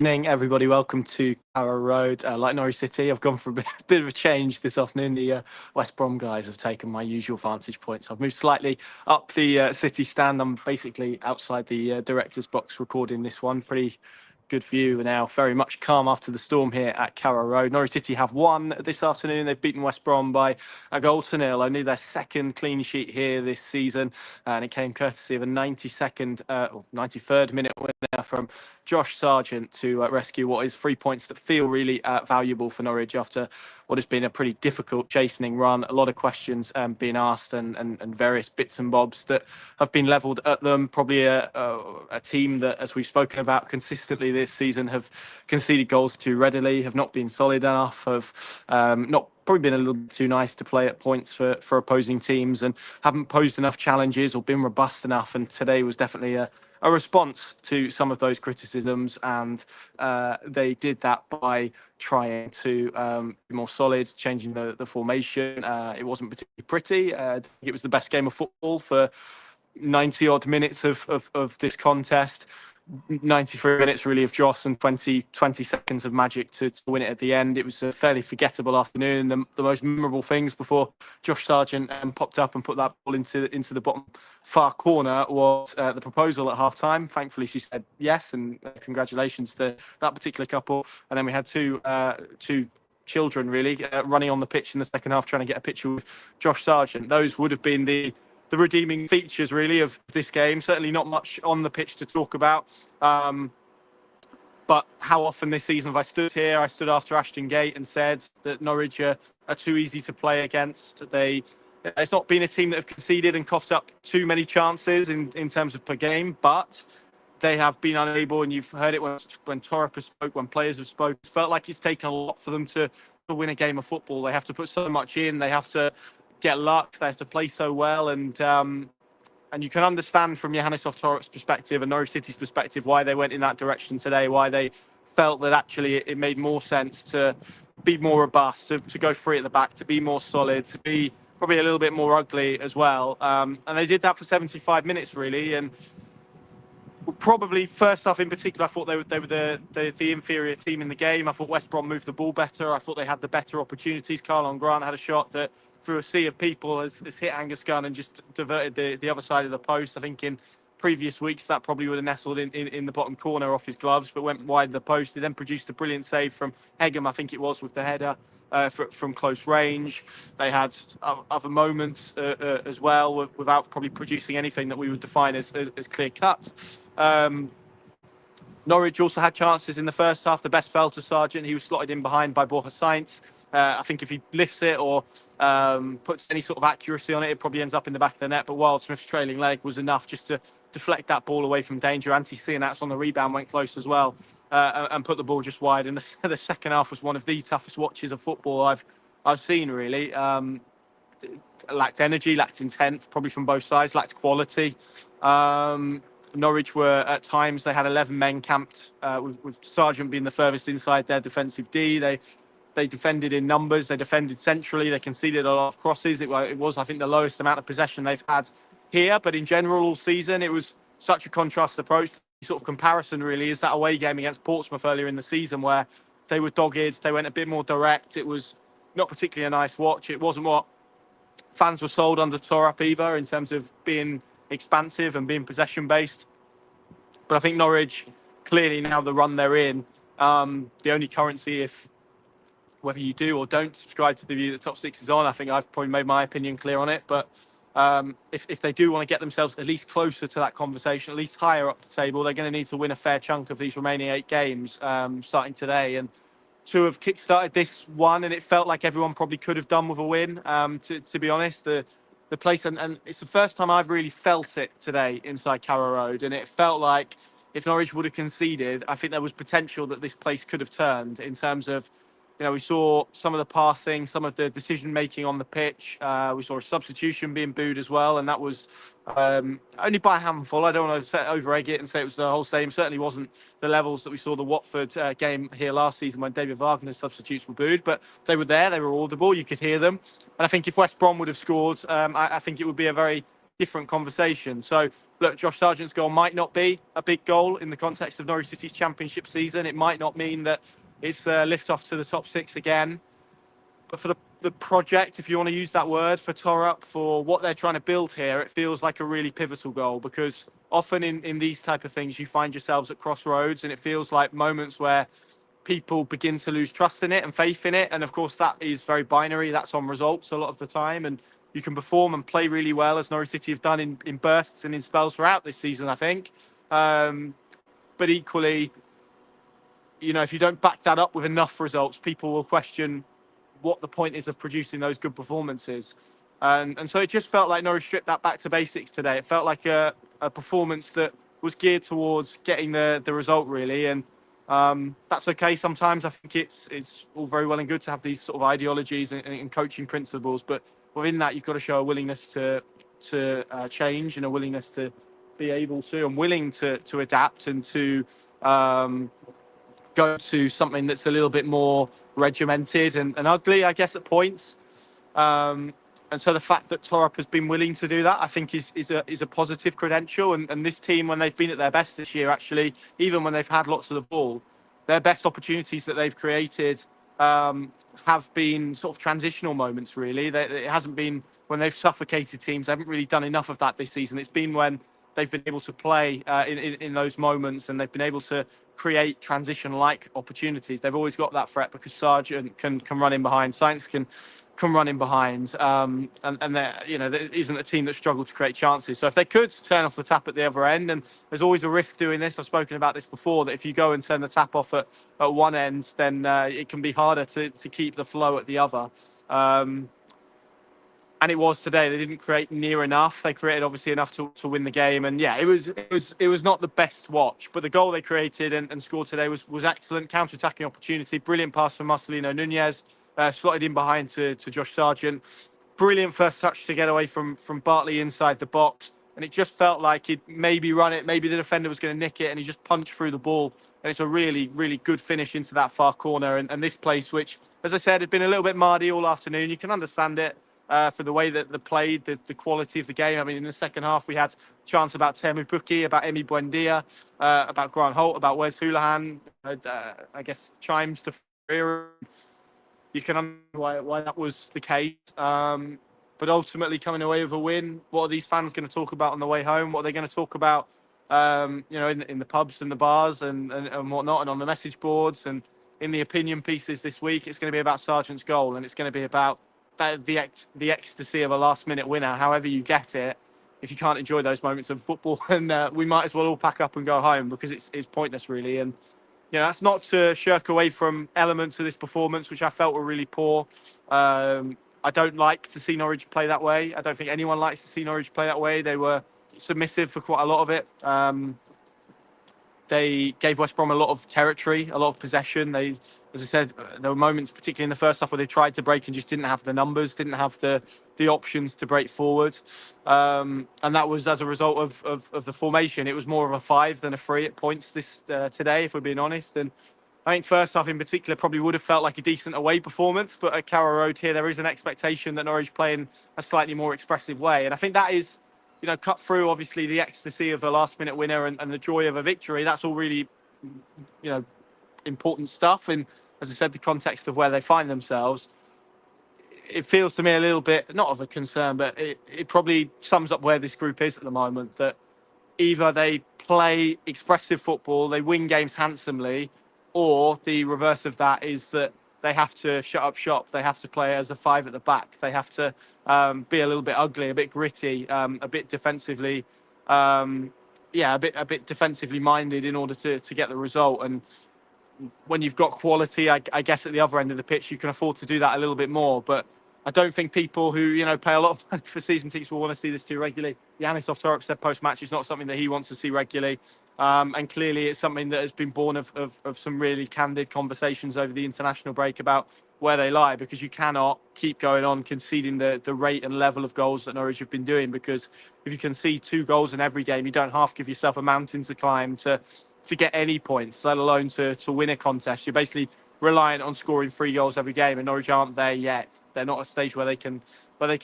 Evening, everybody. Welcome to Carrow Road. Like Norwich City, I've gone for a bit of a change this afternoon. The West Brom guys have taken my usual vantage points. I've moved slightly up the City stand. I'm basically outside the director's box recording this one. Pretty good view now. Very much calm after the storm here at Carrow Road. Norwich City have won this afternoon. They've beaten West Brom by a goal to nil. Only their second clean sheet here this season, and it came courtesy of a 93rd minute winner from Josh Sargent to rescue what is 3 points that feel really valuable for Norwich after what has been a pretty difficult chastening run. A lot of questions being asked and various bits and bobs that have been levelled at them. Probably a team that, as we've spoken about consistently this season, have conceded goals too readily, have not been solid enough, have not probably been a little bit too nice to play at points for opposing teams, and haven't posed enough challenges or been robust enough. And today was definitely a response to some of those criticisms, and they did that by trying to be more solid, changing the formation. It wasn't particularly pretty. I think it was the best game of football for 90 odd minutes of this contest. 93 minutes really of dross and 20 seconds of magic to win it at the end. It was a fairly forgettable afternoon. The most memorable things before Josh Sargent popped up and put that ball into the bottom far corner was the proposal at half time. Thankfully she said yes, and congratulations to that particular couple. And then we had two children really running on the pitch in the second half trying to get a picture with Josh Sargent. Those would have been the redeeming features, really, of this game. Certainly not much on the pitch to talk about. But how often this season have I stood here? I stood after Ashton Gate and said that Norwich are too easy to play against. It's not been a team that have conceded and coughed up too many chances in terms of per game, but they have been unable, and you've heard it when Torp has spoke, when players have spoken. It's felt like it's taken a lot for them to win a game of football. They have to put so much in. They have to get luck. They have to play so well, and you can understand from Johannes Torp's perspective and Norwich City's perspective why they went in that direction today. Why they felt that actually it made more sense to be more robust, to go free at the back, to be more solid, to be probably a little bit more ugly as well. And they did that for 75 minutes really, and probably first half in particular, I thought they were the inferior team in the game. I thought West Brom moved the ball better. I thought they had the better opportunities. Carlon Grant had a shot that, through a sea of people, has hit Angus Gunn and just diverted the other side of the post. I think in previous weeks that probably would have nestled in the bottom corner off his gloves, but went wide of the post. He then produced a brilliant save from Hegem, I think it was, with the header from close range. They had other moments as well, without probably producing anything that we would define as clear cut. Norwich also had chances in the first half. The best fell to Sargent. He was slotted in behind by Borja Sainz. I think if he lifts it or puts any sort of accuracy on it, it probably ends up in the back of the net. But Wildsmith's trailing leg was enough just to deflect that ball away from danger. Antti Sienats on the rebound went close as well and put the ball just wide. And the second half was one of the toughest watches of football I've seen, really. Lacked energy, lacked intent, probably from both sides, lacked quality. Norwich were, at times, they had 11 men camped, with Sargent being the furthest inside their defensive D. They defended in numbers. They defended centrally. They conceded a lot of crosses. It was, I think, the lowest amount of possession they've had here. But in general, all season, it was such a contrasted approach. The sort of comparison, really, is that away game against Portsmouth earlier in the season where they were dogged. They went a bit more direct. It was not particularly a nice watch. It wasn't what fans were sold under Torp either, in terms of being expansive and being possession-based. But I think Norwich, clearly now the run they're in, the only currency, if whether you do or don't subscribe to the view that Top 6 is on, I think I've probably made my opinion clear on it. But if they do want to get themselves at least closer to that conversation, at least higher up the table, they're going to need to win a fair chunk of these remaining 8 games starting today. And to have kick-started this one, and it felt like everyone probably could have done with a win, to be honest. The place, and it's the first time I've really felt it today inside Carrow Road, and it felt like if Norwich would have conceded, I think there was potential that this place could have turned in terms of, we saw some of the passing, some of the decision-making on the pitch. We saw a substitution being booed as well, and that was only by a handful. I don't want to over-egg it and say it was the whole same. Certainly wasn't the levels that we saw the Watford game here last season when David Wagner's substitutes were booed, but they were there, they were audible, you could hear them. And I think if West Brom would have scored, I think it would be a very different conversation. So, look, Josh Sargent's goal might not be a big goal in the context of Norwich City's championship season. It might not mean that it's a lift off to the top six again. But for the project, if you want to use that word, for Torup, for what they're trying to build here, it feels like a really pivotal goal, because often in these type of things, you find yourselves at crossroads, and it feels like moments where people begin to lose trust in it and faith in it. And of course, that is very binary. That's on results a lot of the time. And you can perform and play really well, as Norwich City have done in bursts and in spells throughout this season, I think. But equally, if you don't back that up with enough results, people will question what the point is of producing those good performances. And so it just felt like Norwich stripped that back to basics today. It felt like a performance that was geared towards getting the result, really. And that's okay. Sometimes I think it's all very well and good to have these sort of ideologies and coaching principles, but within that, you've got to show a willingness to change, and a willingness to be able to and willing to adapt, and to go to something that's a little bit more regimented and ugly, I guess, at points. And so the fact that Torup has been willing to do that, I think, is a positive credential. And this team, when they've been at their best this year, actually, even when they've had lots of the ball, their best opportunities that they've created have been sort of transitional moments, really. It hasn't been when they've suffocated teams. They haven't really done enough of that this season. It's been when they've been able to play in those moments, and they've been able to create transition-like opportunities. They've always got that threat, because Sargent can run in behind, Sainz can run in behind, and there isn't a team that struggled to create chances. So if they could turn off the tap at the other end, and there's always a risk doing this. I've spoken about this before, that if you go and turn the tap off at one end, then it can be harder to keep the flow at the other. And it was today. They didn't create near enough. They created obviously enough to win the game. And yeah, it was not the best watch, but the goal they created and scored today was excellent. Counter-attacking opportunity, brilliant pass from Marcelino Nunez, slotted in behind to Josh Sargent. Brilliant first touch to get away from Bartley inside the box. And it just felt like he'd maybe run it, maybe the defender was going to nick it, and he just punched through the ball. And it's a really, really good finish into that far corner. And this place, which, as I said, had been a little bit mardy all afternoon. You can understand it. For the way that they played, the quality of the game. I mean, in the second half, we had chants about Temu Pukki, about Emi Buendia, about Grant Holt, about Wes Hoolahan. I guess chimes to Ferreira. You can understand why that was the case. But ultimately, coming away with a win, what are these fans going to talk about on the way home? What are they going to talk about, in the pubs and the bars and whatnot, and on the message boards and in the opinion pieces this week? It's going to be about Sargent's goal, and it's going to be about the ecstasy of a last-minute winner, however you get it. If you can't enjoy those moments of football, and we might as well all pack up and go home, because it's pointless, really. And that's not to shirk away from elements of this performance, which I felt were really poor. I don't like to see Norwich play that way. I don't think anyone likes to see Norwich play that way. They were submissive for quite a lot of it. They gave West Brom a lot of territory, a lot of possession. As I said, there were moments, particularly in the first half, where they tried to break and just didn't have the numbers, didn't have the options to break forward. And that was as a result of the formation. It was more of a 5 than a 3 at points today, if we're being honest. And I think first half in particular probably would have felt like a decent away performance. But at Carrow Road here, there is an expectation that Norwich play in a slightly more expressive way. And I think that is, cut through, obviously, the ecstasy of the last-minute winner and the joy of a victory. That's all really, important stuff. And as I said, the context of where they find themselves, it feels to me a little bit, not of a concern, but it probably sums up where this group is at the moment, that either they play expressive football, they win games handsomely, or the reverse of that is that they have to shut up shop. They have to play as a 5 at the back. They have to be a little bit ugly, a bit gritty, a bit defensively, a bit defensively minded in order to get the result. And when you've got quality, I guess at the other end of the pitch, you can afford to do that a little bit more. But I don't think people who pay a lot of money for season tickets will want to see this too regularly. Yanis Torup said post-match it's not something that he wants to see regularly, and clearly it's something that has been born of some really candid conversations over the international break about where they lie, because you cannot keep going on conceding the rate and level of goals that Norwich have been doing. Because if you concede 2 goals in every game, you don't half give yourself a mountain to climb to get any points, let alone to win a contest. You're basically reliant on scoring 3 goals every game, and Norwich aren't there yet. They're not at a stage where they can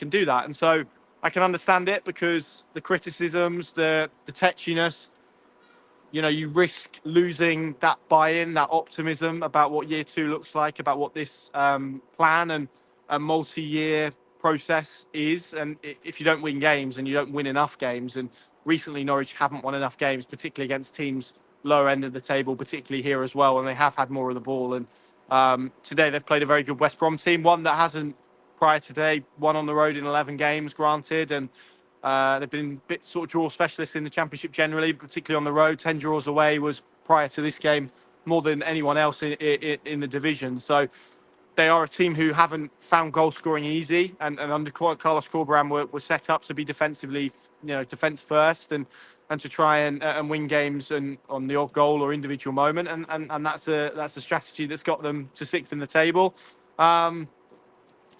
do that. And so I can understand it because the criticisms, the tetchiness, you risk losing that buy-in, that optimism about what year two looks like, about what this plan and a multi-year process is. And if you don't win games and you don't win enough games, and recently Norwich haven't won enough games, particularly against teams lower end of the table, particularly here as well, and they have had more of the ball. And today they've played a very good West Brom team, one that hasn't prior to today won on the road in 11 games, granted, and they've been a bit sort of draw specialists in the Championship generally, particularly on the road. 10 draws away was, prior to this game, more than anyone else in the division. So they are a team who haven't found goal scoring easy, and under Carlos Corberán were set up to be defensively, defence first, and to try and win games and on the odd goal or individual moment, and that's a strategy that's got them to sixth in the table.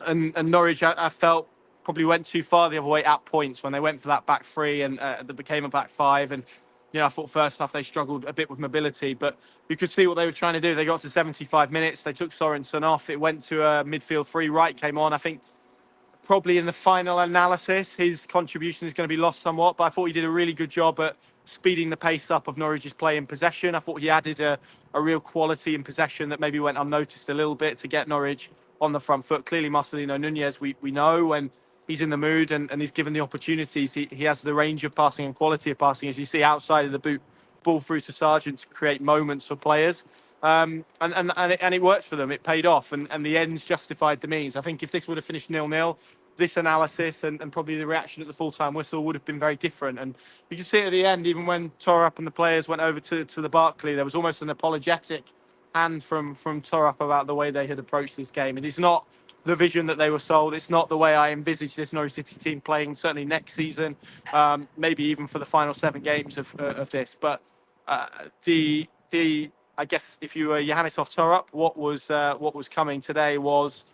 And Norwich, I felt, probably went too far the other way at points when they went for that back three and that became a back five. And I thought first half they struggled a bit with mobility, but you could see what they were trying to do. They got to 75 minutes, they took Sorensen off, it went to a midfield three. Wright came on. I think probably in the final analysis his contribution is going to be lost somewhat, but I thought he did a really good job at speeding the pace up of Norwich's play in possession. I thought he added a real quality in possession that maybe went unnoticed a little bit to get Norwich on the front foot. Clearly Marcelino Nunez, we know when he's in the mood and he's given the opportunities, he has the range of passing and quality of passing, as you see outside of the boot, ball through to Sargent to create moments for players. And it worked for them. It paid off, and the ends justified the means. I think if this would have finished 0-0, this analysis and probably the reaction at the full-time whistle would have been very different. And you can see at the end, even when Torup and the players went over to the Barclay, there was almost an apologetic hand from Torup about the way they had approached this game. It is not the vision that they were sold. It's not the way I envisage this Norwich City team playing, certainly next season, maybe even for the final 7 games of this. But I guess if you were Johannes off Torup, what was coming today was,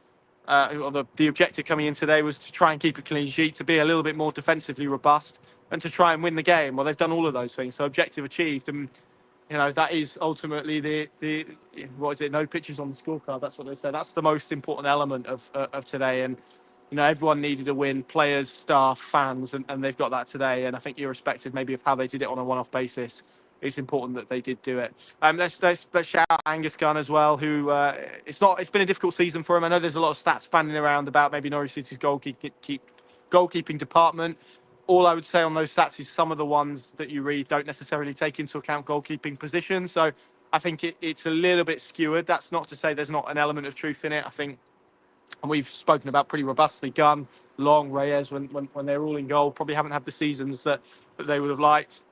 or the objective coming in today was to try and keep a clean sheet, to be a little bit more defensively robust, and to try and win the game. Well, they've done all of those things, so objective achieved. And that is ultimately the what is it? No pitches on the scorecard. That's what they say. That's the most important element of today. And everyone needed a win: players, staff, fans, and they've got that today. And I think, irrespective maybe of how they did it on a one-off basis, it's important that they did do it. Let's shout out Angus Gunn as well, who it's been a difficult season for him. I know there's a lot of stats bandying around about maybe Norwich City's goalkeeping department. All I would say on those stats is some of the ones that you read don't necessarily take into account goalkeeping position. So I think it's a little bit skewered. That's not to say there's not an element of truth in it. I think, and we've spoken about pretty robustly, Gunn, Long, Reyes, when they're all in goal, probably haven't had the seasons that they would have liked.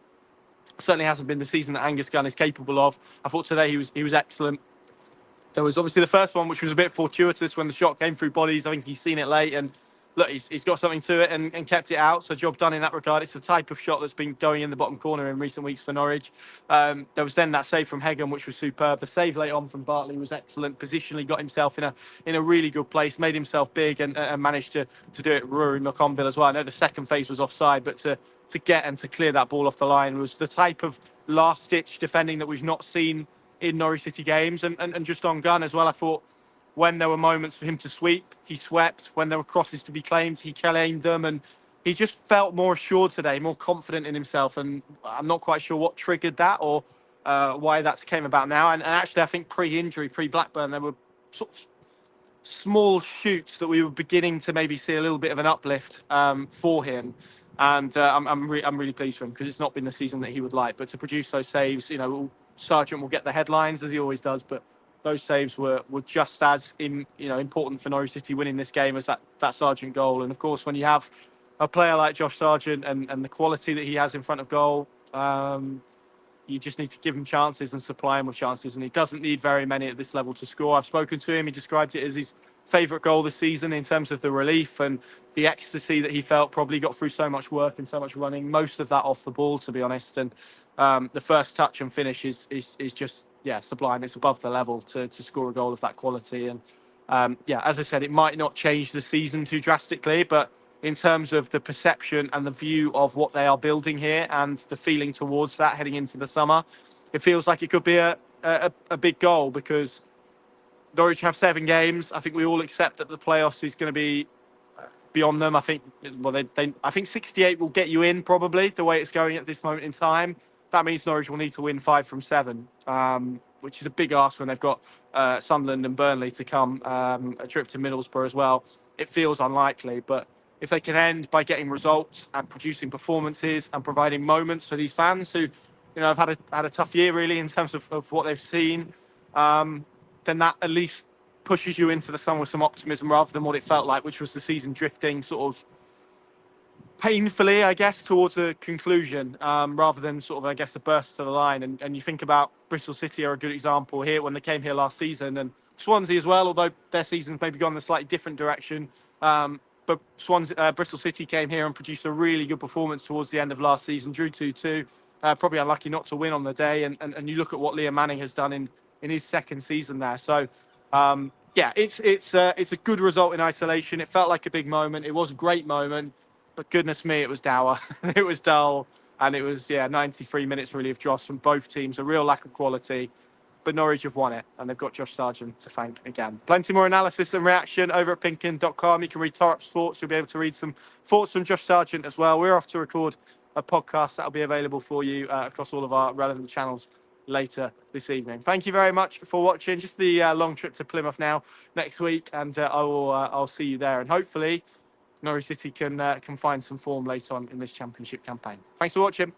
Certainly hasn't been the season that Angus Gunn is capable of. I thought today he was excellent. There was obviously the first one, which was a bit fortuitous when the shot came through bodies. I think he's seen it late, and look, he's got something to it and kept it out. So job done in that regard. It's the type of shot that's been going in the bottom corner in recent weeks for Norwich. There was then that save from Hegan, which was superb. The save late on from Bartley was excellent. Positionally got himself in a really good place, made himself big, and managed to do it. Rory McConville as well. I know the second phase was offside, but to get and to clear that ball off the line was the type of last-ditch defending that we've not seen in Norwich City games. And just on Gunn as well, I thought when there were moments for him to sweep, he swept. When there were crosses to be claimed, he claimed them. And he just felt more assured today, more confident in himself. And I'm not quite sure what triggered that or why that came about now. And actually, I think pre-injury, pre-Blackburn, there were sort of small shoots that we were beginning to maybe see a little bit of an uplift for him. And I'm really pleased for him, because it's not been the season that he would like. But to produce those saves, Sargent will get the headlines as he always does, but those saves were just as important for Norwich City winning this game as that Sargent goal. And of course, when you have a player like Josh Sargent and the quality that he has in front of goal, you just need to give him chances and supply him with chances. And he doesn't need very many at this level to score. I've spoken to him. He described it as his favourite goal this season in terms of the relief and the ecstasy that he felt. Probably got through so much work and so much running, most of that off the ball, to be honest. And the first touch and finish is just sublime. It's above the level to score a goal of that quality. And as I said, it might not change the season too drastically, but in terms of the perception and the view of what they are building here and the feeling towards that heading into the summer, it feels like it could be a big goal, because Norwich have 7 games. I think we all accept that the playoffs is going to be beyond them. I think, well, I think 68 will get you in probably the way it's going at this moment in time. That means Norwich will need to win 5 from 7, which is a big ask when they've got Sunderland and Burnley to come, a trip to Middlesbrough as well. It feels unlikely, but if they can end by getting results and producing performances and providing moments for these fans who, have had a tough year really in terms of what they've seen, then that at least pushes you into the sun with some optimism rather than what it felt like, which was the season drifting sort of painfully, I guess, towards a conclusion, rather than sort of, I guess, a burst to the line. And you think about Bristol City are a good example here when they came here last season, and Swansea as well, although their season's maybe gone in a slightly different direction. But Bristol City came here and produced a really good performance towards the end of last season, drew 2-2, probably unlucky not to win on the day. And you look at what Liam Manning has done in his second season there. So, yeah, it's a good result in isolation. It felt like a big moment. It was a great moment. But goodness me, it was dour. It was dull. And it was, 93 minutes really of dross from both teams, a real lack of quality. But Norwich have won it, and they've got Josh Sargent to thank again. Plenty more analysis and reaction over at pinkin.com. You can read Torup's thoughts. You'll be able to read some thoughts from Josh Sargent as well. We're off to record a podcast that'll be available for you across all of our relevant channels later this evening. Thank you very much for watching. Just the long trip to Plymouth now next week, and I'll see you there. And hopefully Norwich City can find some form later on in this championship campaign. Thanks for watching.